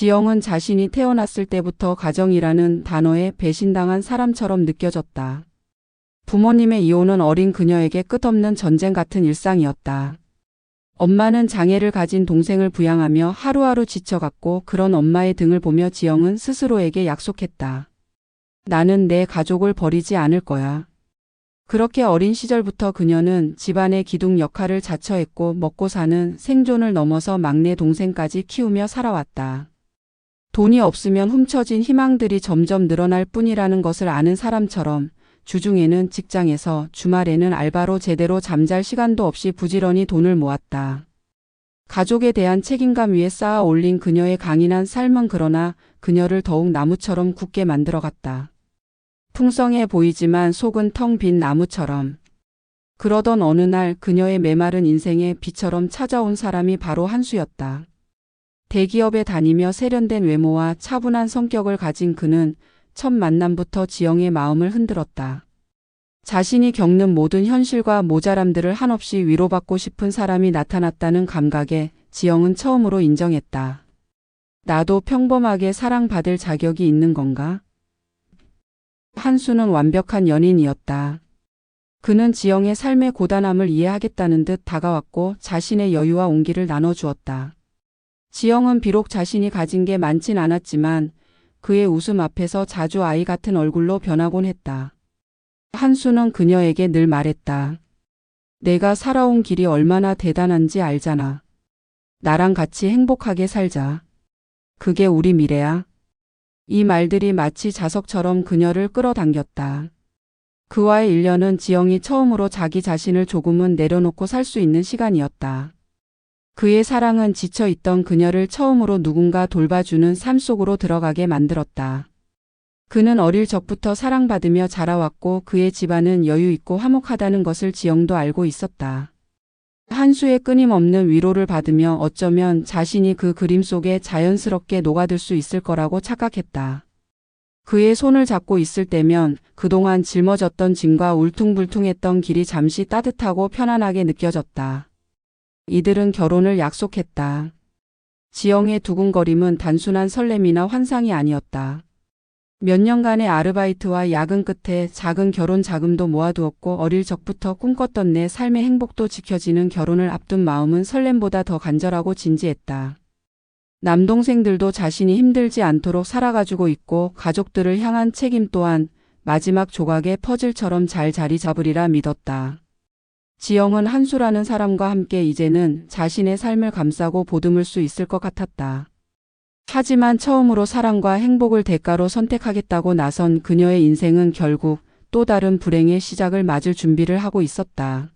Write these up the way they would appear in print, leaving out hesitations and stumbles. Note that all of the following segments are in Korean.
지영은 자신이 태어났을 때부터 가정이라는 단어에 배신당한 사람처럼 느껴졌다. 부모님의 이혼은 어린 그녀에게 끝없는 전쟁 같은 일상이었다. 엄마는 장애를 가진 동생을 부양하며 하루하루 지쳐갔고 그런 엄마의 등을 보며 지영은 스스로에게 약속했다. 나는 내 가족을 버리지 않을 거야. 그렇게 어린 시절부터 그녀는 집안의 기둥 역할을 자처했고 먹고 사는 생존을 넘어서 막내 동생까지 키우며 살아왔다. 돈이 없으면 훔쳐진 희망들이 점점 늘어날 뿐이라는 것을 아는 사람처럼 주중에는 직장에서 주말에는 알바로 제대로 잠잘 시간도 없이 부지런히 돈을 모았다. 가족에 대한 책임감 위에 쌓아 올린 그녀의 강인한 삶은 그러나 그녀를 더욱 나무처럼 굳게 만들어갔다. 풍성해 보이지만 속은 텅 빈 나무처럼. 그러던 어느 날 그녀의 메마른 인생에 비처럼 찾아온 사람이 바로 한수였다. 대기업에 다니며 세련된 외모와 차분한 성격을 가진 그는 첫 만남부터 지영의 마음을 흔들었다. 자신이 겪는 모든 현실과 모자람들을 한없이 위로받고 싶은 사람이 나타났다는 감각에 지영은 처음으로 인정했다. 나도 평범하게 사랑받을 자격이 있는 건가? 한수는 완벽한 연인이었다. 그는 지영의 삶의 고단함을 이해하겠다는 듯 다가왔고 자신의 여유와 온기를 나눠주었다. 지영은 비록 자신이 가진 게 많진 않았지만 그의 웃음 앞에서 자주 아이 같은 얼굴로 변하곤 했다. 한수는 그녀에게 늘 말했다. 내가 살아온 길이 얼마나 대단한지 알잖아. 나랑 같이 행복하게 살자. 그게 우리 미래야. 이 말들이 마치 자석처럼 그녀를 끌어당겼다. 그와의 1년은 지영이 처음으로 자기 자신을 조금은 내려놓고 살 수 있는 시간이었다. 그의 사랑은 지쳐있던 그녀를 처음으로 누군가 돌봐주는 삶 속으로 들어가게 만들었다. 그는 어릴 적부터 사랑받으며 자라왔고 그의 집안은 여유있고 화목하다는 것을 지영도 알고 있었다. 한수의 끊임없는 위로를 받으며 어쩌면 자신이 그 그림 속에 자연스럽게 녹아들 수 있을 거라고 착각했다. 그의 손을 잡고 있을 때면 그동안 짊어졌던 짐과 울퉁불퉁했던 길이 잠시 따뜻하고 편안하게 느껴졌다. 이들은 결혼을 약속했다. 지영의 두근거림은 단순한 설렘이나 환상이 아니었다. 몇 년간의 아르바이트와 야근 끝에 작은 결혼 자금도 모아두었고 어릴 적부터 꿈꿨던 내 삶의 행복도 지켜지는 결혼을 앞둔 마음은 설렘보다 더 간절하고 진지했다. 남동생들도 자신이 힘들지 않도록 살아가지고 있고 가족들을 향한 책임 또한 마지막 조각의 퍼즐처럼 잘 자리 잡으리라 믿었다. 지영은 한수라는 사람과 함께 이제는 자신의 삶을 감싸고 보듬을 수 있을 것 같았다. 하지만 처음으로 사랑과 행복을 대가로 선택하겠다고 나선 그녀의 인생은 결국 또 다른 불행의 시작을 맞을 준비를 하고 있었다.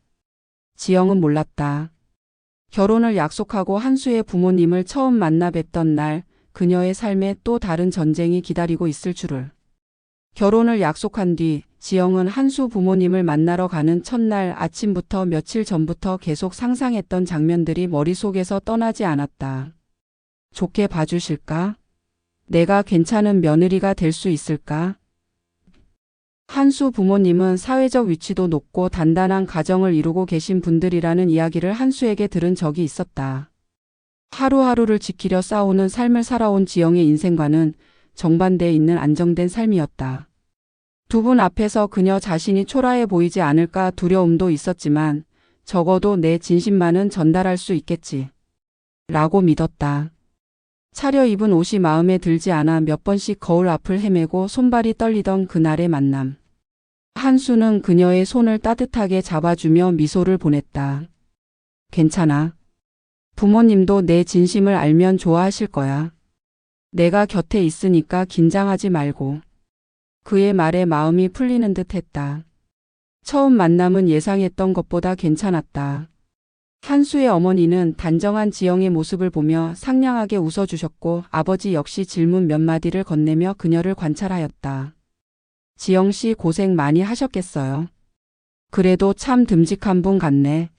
지영은 몰랐다. 결혼을 약속하고 한수의 부모님을 처음 만나 뵙던 날 그녀의 삶에 또 다른 전쟁이 기다리고 있을 줄을. 결혼을 약속한 뒤 지영은 한수 부모님을 만나러 가는 첫날 아침부터 며칠 전부터 계속 상상했던 장면들이 머릿속에서 떠나지 않았다. 좋게 봐주실까? 내가 괜찮은 며느리가 될 수 있을까? 한수 부모님은 사회적 위치도 높고 단단한 가정을 이루고 계신 분들이라는 이야기를 한수에게 들은 적이 있었다. 하루하루를 지키려 싸우는 삶을 살아온 지영의 인생과는 정반대에 있는 안정된 삶이었다. 두 분 앞에서 그녀 자신이 초라해 보이지 않을까 두려움도 있었지만 적어도 내 진심만은 전달할 수 있겠지. 라고 믿었다. 차려입은 옷이 마음에 들지 않아 몇 번씩 거울 앞을 헤매고 손발이 떨리던 그날의 만남. 한수는 그녀의 손을 따뜻하게 잡아주며 미소를 보냈다. 괜찮아. 부모님도 내 진심을 알면 좋아하실 거야. 내가 곁에 있으니까 긴장하지 말고. 그의 말에 마음이 풀리는 듯 했다. 처음 만남은 예상했던 것보다 괜찮았다. 한수의 어머니는 단정한 지영의 모습을 보며 상냥하게 웃어주셨고 아버지 역시 질문 몇 마디를 건네며 그녀를 관찰하였다. 지영 씨 고생 많이 하셨겠어요. 그래도 참 듬직한 분 같네.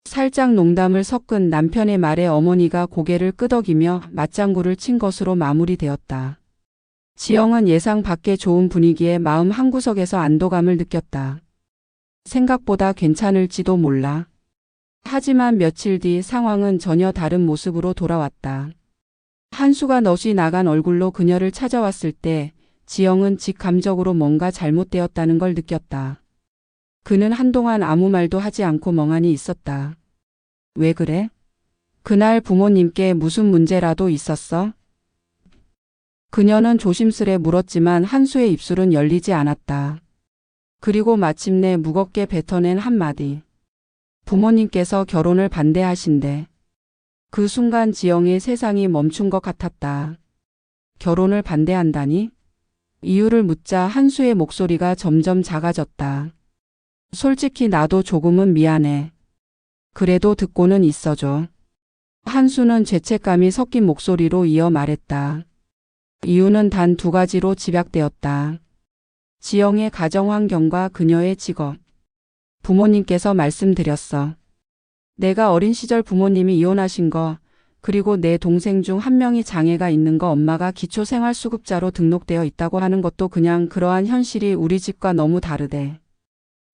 살짝 농담을 섞은 남편의 말에 어머니가 고개를 끄덕이며 맞장구를 친 것으로 마무리되었다. 지영은 예상 밖의 좋은 분위기에 마음 한구석에서 안도감을 느꼈다. 생각보다 괜찮을지도 몰라. 하지만 며칠 뒤 상황은 전혀 다른 모습으로 돌아왔다. 한수가 넋이 나간 얼굴로 그녀를 찾아왔을 때 지영은 직감적으로 뭔가 잘못되었다는 걸 느꼈다. 그는 한동안 아무 말도 하지 않고 멍하니 있었다. 왜 그래? 그날 부모님께 무슨 문제라도 있었어? 그녀는 조심스레 물었지만 한수의 입술은 열리지 않았다. 그리고 마침내 무겁게 뱉어낸 한마디. 부모님께서 결혼을 반대하신대. 그 순간 지영의 세상이 멈춘 것 같았다. 결혼을 반대한다니? 이유를 묻자 한수의 목소리가 점점 작아졌다. 솔직히 나도 조금은 미안해. 그래도 듣고는 있어줘. 한수는 죄책감이 섞인 목소리로 이어 말했다. 이유는 단 2가지로 집약되었다. 지영의 가정 환경과 그녀의 직업. 부모님께서 말씀드렸어. 내가 어린 시절 부모님이 이혼하신 거, 그리고 내 동생 중 한 명이 장애가 있는 거, 엄마가 기초생활수급자로 등록되어 있다고 하는 것도 그냥 그러한 현실이 우리 집과 너무 다르대.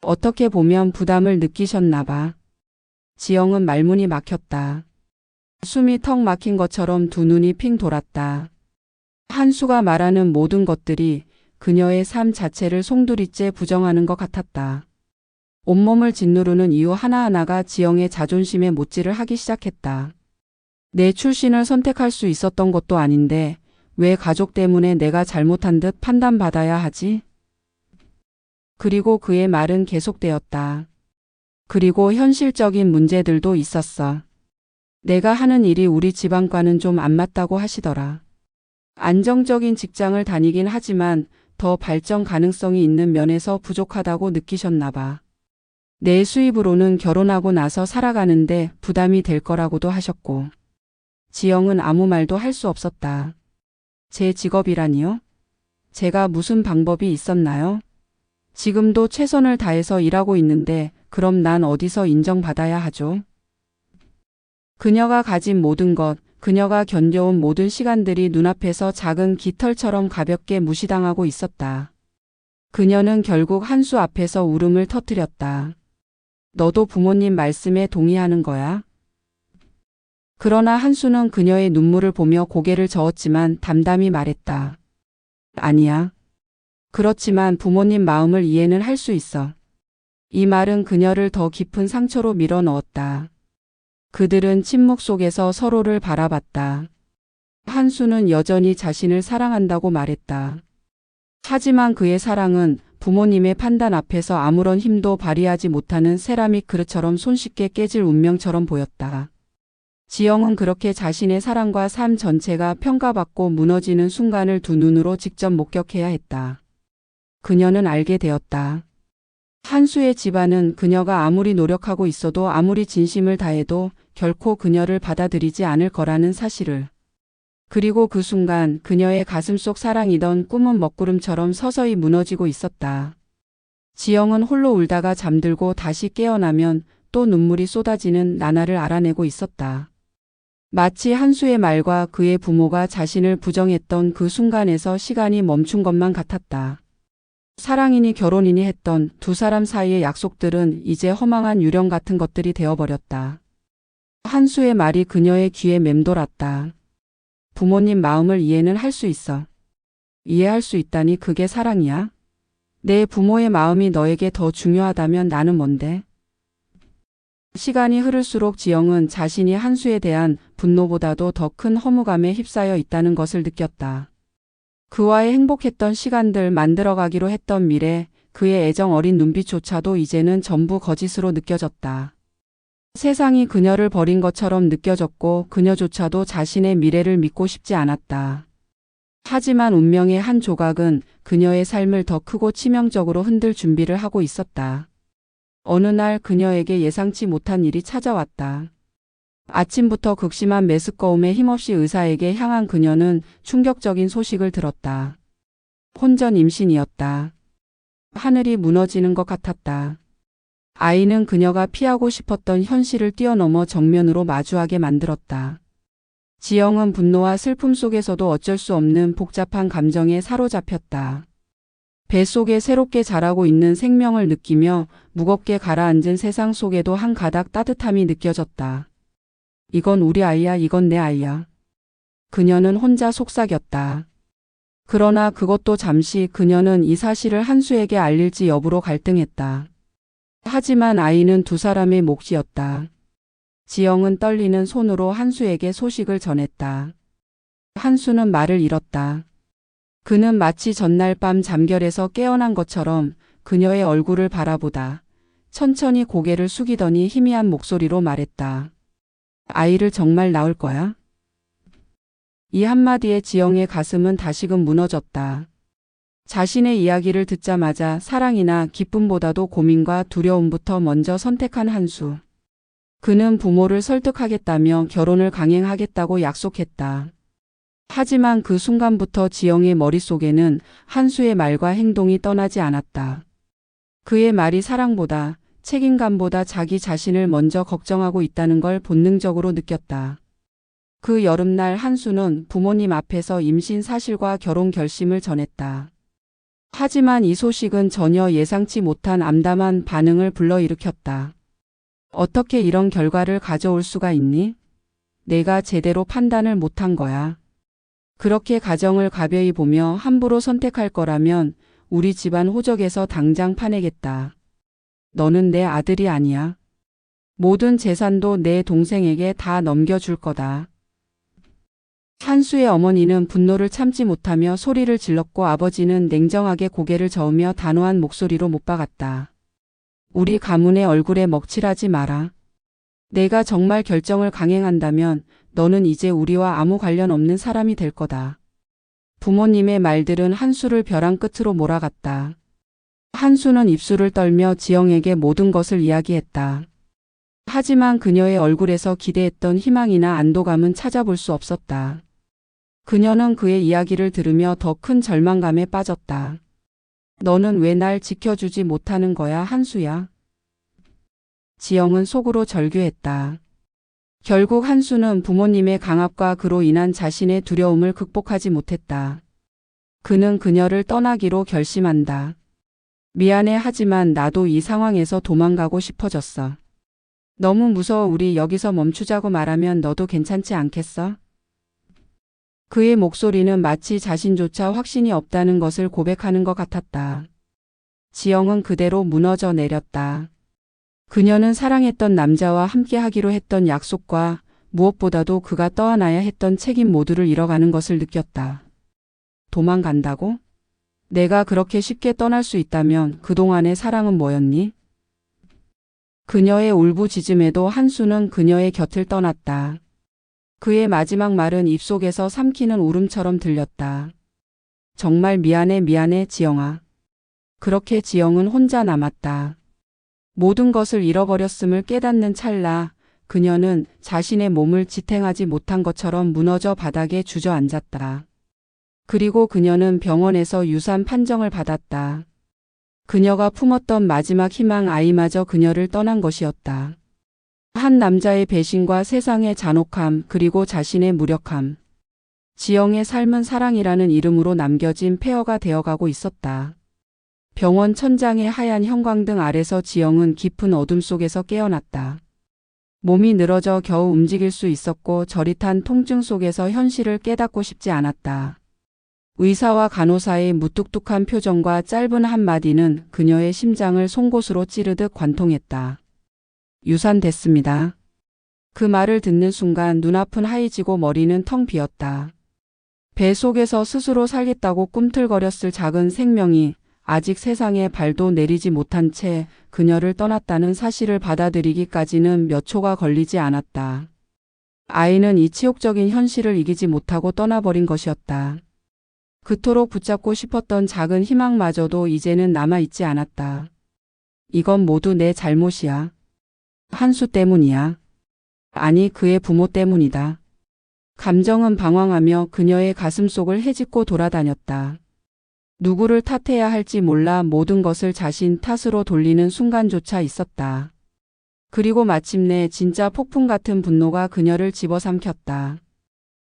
어떻게 보면 부담을 느끼셨나 봐. 지영은 말문이 막혔다. 숨이 턱 막힌 것처럼 두 눈이 핑 돌았다. 한수가 말하는 모든 것들이 그녀의 삶 자체를 송두리째 부정하는 것 같았다. 온몸을 짓누르는 이유 하나하나가 지영의 자존심에 못질을 하기 시작했다. 내 출신을 선택할 수 있었던 것도 아닌데 왜 가족 때문에 내가 잘못한 듯 판단받아야 하지? 그리고 그의 말은 계속되었다. 그리고 현실적인 문제들도 있었어. 내가 하는 일이 우리 집안과는 좀 안 맞다고 하시더라. 안정적인 직장을 다니긴 하지만 더 발전 가능성이 있는 면에서 부족하다고 느끼셨나 봐. 내 수입으로는 결혼하고 나서 살아가는데 부담이 될 거라고도 하셨고. 지영은 아무 말도 할 수 없었다. 제 직업이라니요? 제가 무슨 방법이 있었나요? 지금도 최선을 다해서 일하고 있는데 그럼 난 어디서 인정받아야 하죠? 그녀가 가진 모든 것, 그녀가 견뎌온 모든 시간들이 눈앞에서 작은 깃털처럼 가볍게 무시당하고 있었다. 그녀는 결국 한수 앞에서 울음을 터뜨렸다. 너도 부모님 말씀에 동의하는 거야? 그러나 한수는 그녀의 눈물을 보며 고개를 저었지만 담담히 말했다. 아니야. 그렇지만 부모님 마음을 이해는 할 수 있어. 이 말은 그녀를 더 깊은 상처로 밀어 넣었다. 그들은 침묵 속에서 서로를 바라봤다. 한수는 여전히 자신을 사랑한다고 말했다. 하지만 그의 사랑은 부모님의 판단 앞에서 아무런 힘도 발휘하지 못하는 세라믹 그릇처럼 손쉽게 깨질 운명처럼 보였다. 지영은 그렇게 자신의 사랑과 삶 전체가 평가받고 무너지는 순간을 두 눈으로 직접 목격해야 했다. 그녀는 알게 되었다. 한수의 집안은 그녀가 아무리 노력하고 있어도 아무리 진심을 다해도 결코 그녀를 받아들이지 않을 거라는 사실을. 그리고 그 순간 그녀의 가슴속 사랑이던 꿈은 먹구름처럼 서서히 무너지고 있었다. 지영은 홀로 울다가 잠들고 다시 깨어나면 또 눈물이 쏟아지는 나날을 알아내고 있었다. 마치 한수의 말과 그의 부모가 자신을 부정했던 그 순간에서 시간이 멈춘 것만 같았다. 사랑이니 결혼이니 했던 두 사람 사이의 약속들은 이제 허망한 유령 같은 것들이 되어버렸다. 한수의 말이 그녀의 귀에 맴돌았다. 부모님 마음을 이해는 할 수 있어. 이해할 수 있다니 그게 사랑이야? 내 부모의 마음이 너에게 더 중요하다면 나는 뭔데? 시간이 흐를수록 지영은 자신이 한수에 대한 분노보다도 더 큰 허무감에 휩싸여 있다는 것을 느꼈다. 그와의 행복했던 시간들, 만들어가기로 했던 미래, 그의 애정 어린 눈빛조차도 이제는 전부 거짓으로 느껴졌다. 세상이 그녀를 버린 것처럼 느껴졌고 그녀조차도 자신의 미래를 믿고 싶지 않았다. 하지만 운명의 한 조각은 그녀의 삶을 더 크고 치명적으로 흔들 준비를 하고 있었다. 어느 날 그녀에게 예상치 못한 일이 찾아왔다. 아침부터 극심한 메스꺼움에 힘없이 의사에게 향한 그녀는 충격적인 소식을 들었다. 혼전 임신이었다. 하늘이 무너지는 것 같았다. 아이는 그녀가 피하고 싶었던 현실을 뛰어넘어 정면으로 마주하게 만들었다. 지영은 분노와 슬픔 속에서도 어쩔 수 없는 복잡한 감정에 사로잡혔다. 뱃속에 새롭게 자라고 있는 생명을 느끼며 무겁게 가라앉은 세상 속에도 한 가닥 따뜻함이 느껴졌다. 이건 우리 아이야, 이건 내 아이야. 그녀는 혼자 속삭였다. 그러나 그것도 잠시 그녀는 이 사실을 한수에게 알릴지 여부로 갈등했다. 하지만 아이는 두 사람의 몫이었다. 지영은 떨리는 손으로 한수에게 소식을 전했다. 한수는 말을 잃었다. 그는 마치 전날 밤 잠결에서 깨어난 것처럼 그녀의 얼굴을 바라보다 천천히 고개를 숙이더니 희미한 목소리로 말했다. 아이를 정말 낳을 거야? 이 한마디에 지영의 가슴은 다시금 무너졌다. 자신의 이야기를 듣자마자 사랑이나 기쁨보다도 고민과 두려움부터 먼저 선택한 한수. 그는 부모를 설득하겠다며 결혼을 강행하겠다고 약속했다. 하지만 그 순간부터 지영의 머릿속에는 한수의 말과 행동이 떠나지 않았다. 그의 말이 사랑보다 책임감보다 자기 자신을 먼저 걱정하고 있다는 걸 본능적으로 느꼈다. 그 여름날 한수는 부모님 앞에서 임신 사실과 결혼 결심을 전했다. 하지만 이 소식은 전혀 예상치 못한 암담한 반응을 불러일으켰다. 어떻게 이런 결과를 가져올 수가 있니? 내가 제대로 판단을 못한 거야. 그렇게 가정을 가벼이 보며 함부로 선택할 거라면 우리 집안 호적에서 당장 파내겠다. 너는 내 아들이 아니야. 모든 재산도 내 동생에게 다 넘겨줄 거다. 한수의 어머니는 분노를 참지 못하며 소리를 질렀고 아버지는 냉정하게 고개를 저으며 단호한 목소리로 못 박았다. 우리 가문의 얼굴에 먹칠하지 마라. 내가 정말 결정을 강행한다면 너는 이제 우리와 아무 관련 없는 사람이 될 거다. 부모님의 말들은 한수를 벼랑 끝으로 몰아갔다. 한수는 입술을 떨며 지영에게 모든 것을 이야기했다. 하지만 그녀의 얼굴에서 기대했던 희망이나 안도감은 찾아볼 수 없었다. 그녀는 그의 이야기를 들으며 더 큰 절망감에 빠졌다. 너는 왜 날 지켜주지 못하는 거야, 한수야? 지영은 속으로 절규했다. 결국 한수는 부모님의 강압과 그로 인한 자신의 두려움을 극복하지 못했다. 그는 그녀를 떠나기로 결심한다. 미안해 하지만 나도 이 상황에서 도망가고 싶어졌어. 너무 무서워 우리 여기서 멈추자고 말하면 너도 괜찮지 않겠어? 그의 목소리는 마치 자신조차 확신이 없다는 것을 고백하는 것 같았다. 지영은 그대로 무너져 내렸다. 그녀는 사랑했던 남자와 함께하기로 했던 약속과 무엇보다도 그가 떠안아야 했던 책임 모두를 잃어가는 것을 느꼈다. 도망간다고? 내가 그렇게 쉽게 떠날 수 있다면 그동안의 사랑은 뭐였니? 그녀의 울부짖음에도 한수는 그녀의 곁을 떠났다. 그의 마지막 말은 입속에서 삼키는 울음처럼 들렸다. 정말 미안해 지영아. 그렇게 지영은 혼자 남았다. 모든 것을 잃어버렸음을 깨닫는 찰나 그녀는 자신의 몸을 지탱하지 못한 것처럼 무너져 바닥에 주저앉았다. 그리고 그녀는 병원에서 유산 판정을 받았다. 그녀가 품었던 마지막 희망 아이마저 그녀를 떠난 것이었다. 한 남자의 배신과 세상의 잔혹함 그리고 자신의 무력함. 지영의 삶은 사랑이라는 이름으로 남겨진 폐허가 되어가고 있었다. 병원 천장의 하얀 형광등 아래서 지영은 깊은 어둠 속에서 깨어났다. 몸이 늘어져 겨우 움직일 수 있었고 저릿한 통증 속에서 현실을 깨닫고 싶지 않았다. 의사와 간호사의 무뚝뚝한 표정과 짧은 한마디는 그녀의 심장을 송곳으로 찌르듯 관통했다. 유산됐습니다. 그 말을 듣는 순간 눈앞은 하얘지고 머리는 텅 비었다. 배 속에서 스스로 살겠다고 꿈틀거렸을 작은 생명이 아직 세상에 발도 내리지 못한 채 그녀를 떠났다는 사실을 받아들이기까지는 몇 초가 걸리지 않았다. 아이는 이 치욕적인 현실을 이기지 못하고 떠나버린 것이었다. 그토록 붙잡고 싶었던 작은 희망마저도 이제는 남아있지 않았다. 이건 모두 내 잘못이야. 한수 때문이야. 아니 그의 부모 때문이다. 감정은 방황하며 그녀의 가슴속을 헤집고 돌아다녔다. 누구를 탓해야 할지 몰라 모든 것을 자신 탓으로 돌리는 순간조차 있었다. 그리고 마침내 진짜 폭풍 같은 분노가 그녀를 집어삼켰다.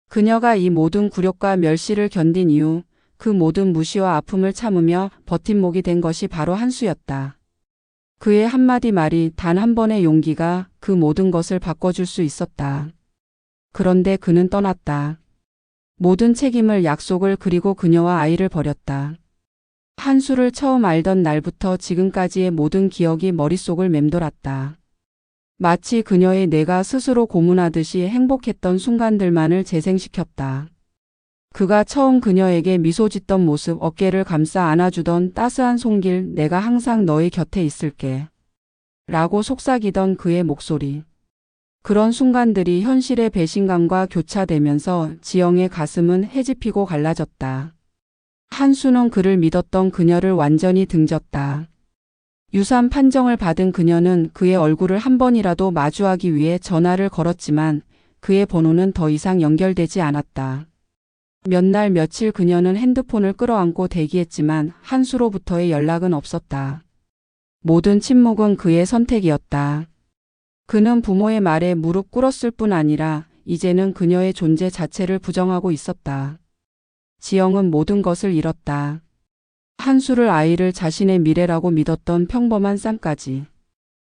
그녀가 이 모든 굴욕과 멸시를 견딘 이유, 그 모든 무시와 아픔을 참으며 버팀목이 된 것이 바로 한수였다. 그의 한마디 말이 단 한 번의 용기가 그 모든 것을 바꿔줄 수 있었다. 그런데 그는 떠났다. 모든 책임을 약속을 그리고 그녀와 아이를 버렸다. 한수를 처음 알던 날부터 지금까지의 모든 기억이 머릿속을 맴돌았다. 마치 그녀의 뇌가 스스로 고문하듯이 행복했던 순간들만을 재생시켰다. 그가 처음 그녀에게 미소 짓던 모습, 어깨를 감싸 안아주던 따스한 손길, 내가 항상 너의 곁에 있을게. 라고 속삭이던 그의 목소리. 그런 순간들이 현실의 배신감과 교차되면서 지영의 가슴은 해집히고 갈라졌다. 한수는 그를 믿었던 그녀를 완전히 등졌다. 유산 판정을 받은 그녀는 그의 얼굴을 한 번이라도 마주하기 위해 전화를 걸었지만 그의 번호는 더 이상 연결되지 않았다. 몇 날 며칠 그녀는 핸드폰을 끌어안고 대기했지만 한수로부터의 연락은 없었다. 모든 침묵은 그의 선택이었다. 그는 부모의 말에 무릎 꿇었을 뿐 아니라 이제는 그녀의 존재 자체를 부정하고 있었다. 지영은 모든 것을 잃었다. 한수를, 아이를, 자신의 미래라고 믿었던 평범한 쌈까지.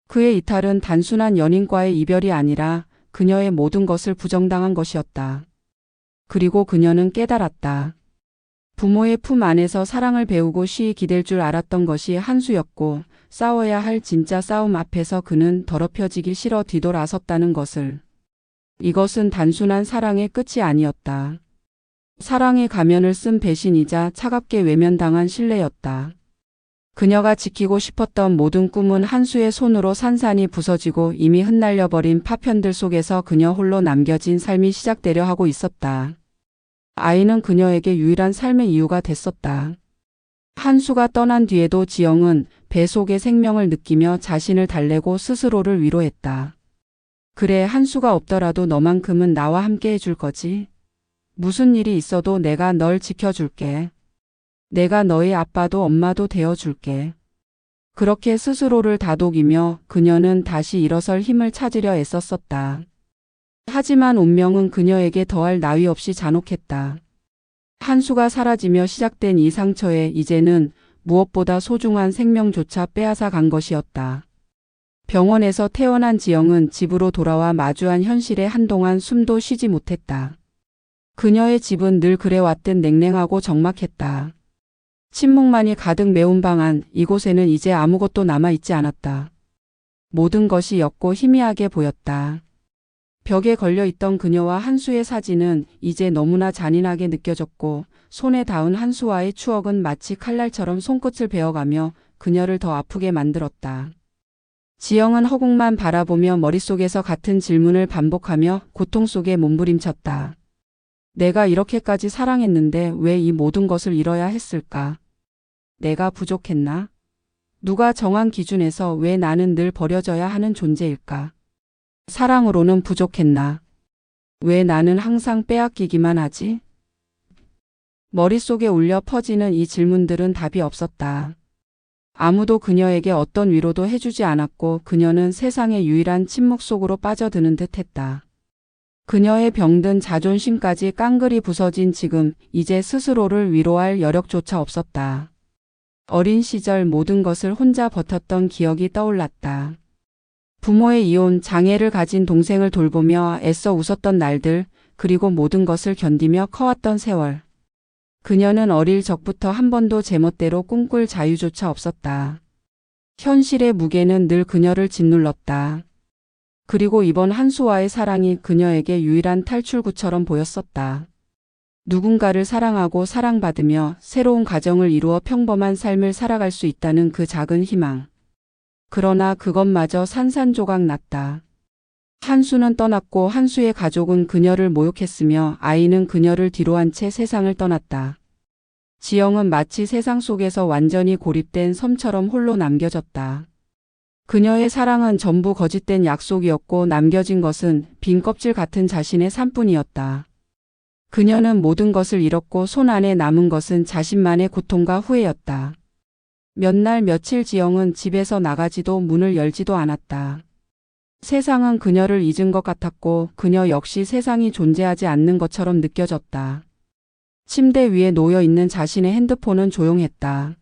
그의 이탈은 단순한 연인과의 이별이 아니라 그녀의 모든 것을 부정당한 것이었다. 그리고 그녀는 깨달았다. 부모의 품 안에서 사랑을 배우고 쉬이 기댈 줄 알았던 것이 한수였고 싸워야 할 진짜 싸움 앞에서 그는 더럽혀지기 싫어 뒤돌아섰다는 것을. 이것은 단순한 사랑의 끝이 아니었다. 사랑의 가면을 쓴 배신이자 차갑게 외면당한 신뢰였다. 그녀가 지키고 싶었던 모든 꿈은 한수의 손으로 산산이 부서지고 이미 흩날려버린 파편들 속에서 그녀 홀로 남겨진 삶이 시작되려 하고 있었다. 아이는 그녀에게 유일한 삶의 이유가 됐었다. 한수가 떠난 뒤에도 지영은 배 속의 생명을 느끼며 자신을 달래고 스스로를 위로했다. 그래, 한수가 없더라도 너만큼은 나와 함께 해줄 거지? 무슨 일이 있어도 내가 널 지켜줄게. 내가 너의 아빠도 엄마도 되어줄게. 그렇게 스스로를 다독이며 그녀는 다시 일어설 힘을 찾으려 애썼었다. 하지만 운명은 그녀에게 더할 나위 없이 잔혹했다. 한수가 사라지며 시작된 이 상처에 이제는 무엇보다 소중한 생명조차 빼앗아 간 것이었다. 병원에서 퇴원한 지영은 집으로 돌아와 마주한 현실에 한동안 숨도 쉬지 못했다. 그녀의 집은 늘 그래왔듯 냉랭하고 적막했다. 침묵만이 가득 메운 방 안, 이곳에는 이제 아무것도 남아있지 않았다. 모든 것이 옅고 희미하게 보였다. 벽에 걸려있던 그녀와 한수의 사진은 이제 너무나 잔인하게 느껴졌고 손에 닿은 한수와의 추억은 마치 칼날처럼 손끝을 베어가며 그녀를 더 아프게 만들었다. 지영은 허공만 바라보며 머릿속에서 같은 질문을 반복하며 고통 속에 몸부림쳤다. 내가 이렇게까지 사랑했는데 왜 이 모든 것을 잃어야 했을까? 내가 부족했나? 누가 정한 기준에서 왜 나는 늘 버려져야 하는 존재일까? 사랑으로는 부족했나? 왜 나는 항상 빼앗기기만 하지? 머릿속에 울려 퍼지는 이 질문들은 답이 없었다. 아무도 그녀에게 어떤 위로도 해주지 않았고 그녀는 세상의 유일한 침묵 속으로 빠져드는 듯했다. 그녀의 병든 자존심까지 깡그리 부서진 지금 이제 스스로를 위로할 여력조차 없었다. 어린 시절 모든 것을 혼자 버텼던 기억이 떠올랐다. 부모의 이혼, 장애를 가진 동생을 돌보며 애써 웃었던 날들, 그리고 모든 것을 견디며 커왔던 세월. 그녀는 어릴 적부터 한 번도 제멋대로 꿈꿀 자유조차 없었다. 현실의 무게는 늘 그녀를 짓눌렀다. 그리고 이번 한수와의 사랑이 그녀에게 유일한 탈출구처럼 보였었다. 누군가를 사랑하고 사랑받으며 새로운 가정을 이루어 평범한 삶을 살아갈 수 있다는 그 작은 희망. 그러나 그것마저 산산조각 났다. 한수는 떠났고 한수의 가족은 그녀를 모욕했으며 아이는 그녀를 뒤로한 채 세상을 떠났다. 지영은 마치 세상 속에서 완전히 고립된 섬처럼 홀로 남겨졌다. 그녀의 사랑은 전부 거짓된 약속이었고 남겨진 것은 빈 껍질 같은 자신의 삶뿐이었다. 그녀는 모든 것을 잃었고 손 안에 남은 것은 자신만의 고통과 후회였다. 몇 날 며칠 지영은 집에서 나가지도 문을 열지도 않았다. 세상은 그녀를 잊은 것 같았고 그녀 역시 세상이 존재하지 않는 것처럼 느껴졌다. 침대 위에 놓여 있는 자신의 핸드폰은 조용했다.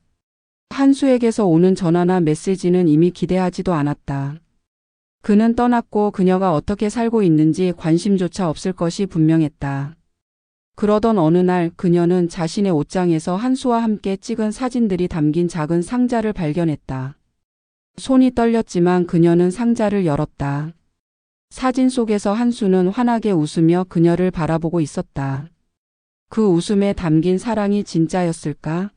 한수에게서 오는 전화나 메시지는 이미 기대하지도 않았다. 그는 떠났고 그녀가 어떻게 살고 있는지 관심조차 없을 것이 분명했다. 그러던 어느 날 그녀는 자신의 옷장에서 한수와 함께 찍은 사진들이 담긴 작은 상자를 발견했다. 손이 떨렸지만 그녀는 상자를 열었다. 사진 속에서 한수는 환하게 웃으며 그녀를 바라보고 있었다. 그 웃음에 담긴 사랑이 진짜였을까?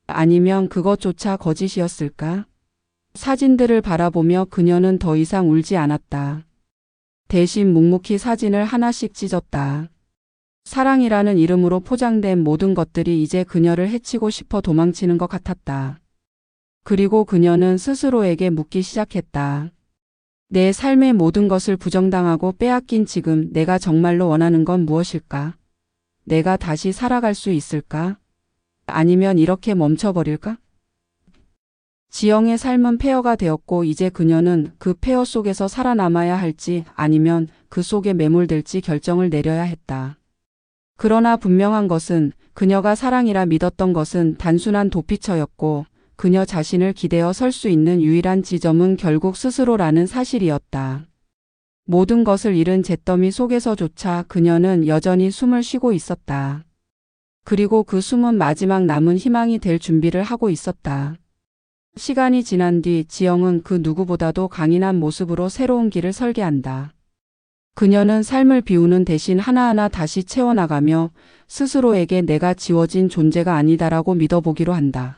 아니면 그것조차 거짓이었을까? 사진들을 바라보며 그녀는 더 이상 울지 않았다. 대신 묵묵히 사진을 하나씩 찢었다. 사랑이라는 이름으로 포장된 모든 것들이 이제 그녀를 해치고 싶어 도망치는 것 같았다. 그리고 그녀는 스스로에게 묻기 시작했다. 내 삶의 모든 것을 부정당하고 빼앗긴 지금 내가 정말로 원하는 건 무엇일까? 내가 다시 살아갈 수 있을까? 아니면 이렇게 멈춰버릴까? 지영의 삶은 폐허가 되었고 이제 그녀는 그 폐허 속에서 살아남아야 할지 아니면 그 속에 매몰될지 결정을 내려야 했다. 그러나 분명한 것은 그녀가 사랑이라 믿었던 것은 단순한 도피처였고 그녀 자신을 기대어 설 수 있는 유일한 지점은 결국 스스로라는 사실이었다. 모든 것을 잃은 잿더미 속에서조차 그녀는 여전히 숨을 쉬고 있었다. 그리고 그 숨은 마지막 남은 희망이 될 준비를 하고 있었다. 시간이 지난 뒤 지영은 그 누구보다도 강인한 모습으로 새로운 길을 설계한다. 그녀는 삶을 비우는 대신 하나하나 다시 채워나가며 스스로에게 내가 지워진 존재가 아니다라고 믿어보기로 한다.